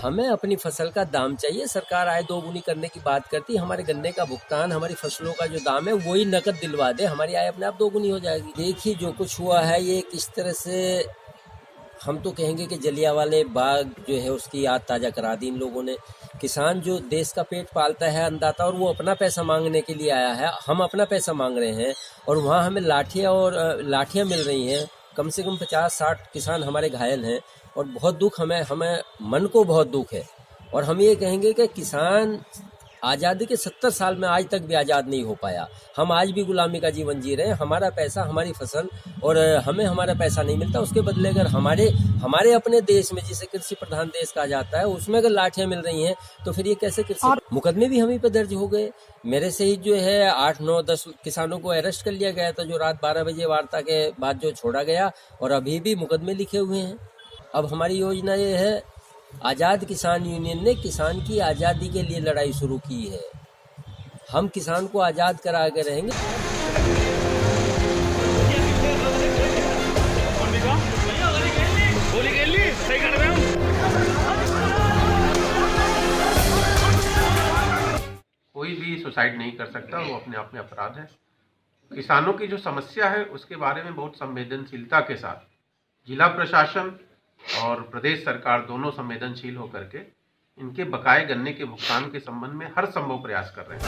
हमें अपनी फसल का दाम चाहिए। सरकार आय दोगुनी करने की बात करती है, हमारे गन्ने का भुगतान, हमारी फसलों का जो दाम है वही नकद दिलवा दे, हमारी आय अपने आप दोगुनी हो जाएगी। देखिए जो कुछ हुआ है ये किस तरह से, हम तो कहेंगे कि जलियांवाले बाग जो है उसकी याद ताज़ा करा दी इन लोगों ने। किसान जो देश का पेट पालता है अन्नदाता, और वो अपना पैसा मांगने के लिए आया है, हम अपना पैसा मांग रहे हैं और वहाँ हमें लाठियाँ मिल रही हैं। कम से कम 50-60 किसान हमारे घायल हैं और बहुत दुख, हमें मन को बहुत दुख है। और हम ये कहेंगे कि किसान आज़ादी के 70 साल में आज तक भी आज़ाद नहीं हो पाया। हम आज भी गुलामी का जीवन जी रहे हैं। हमारा पैसा, हमारी फसल, और हमें हमारा पैसा नहीं मिलता। उसके बदले अगर हमारे अपने देश में, जिसे कृषि प्रधान देश कहा जाता है, उसमें अगर लाठियाँ मिल रही हैं तो फिर ये कैसे कृषि। मुकदमे भी हम ही पे दर्ज हो गए। मेरे से ही जो है 8, 9, 10 किसानों को अरेस्ट कर लिया गया था, जो रात 12 बजे वार्ता के बाद जो छोड़ा गया, और अभी भी मुकदमे लिखे हुए हैं। अब हमारी योजना ये है, आज़ाद किसान यूनियन ने किसान की आज़ादी के लिए लड़ाई शुरू की है। हम किसान को आज़ाद करा के रहेंगे। कोई भी सुसाइड नहीं कर सकता, वो अपने आप में अपराध है। किसानों की जो समस्या है उसके बारे में बहुत संवेदनशीलता के साथ जिला प्रशासन और प्रदेश सरकार दोनों संवेदनशील होकर के इनके बकाए गन्ने के भुगतान के संबंध में हर संभव प्रयास कर रहे हैं।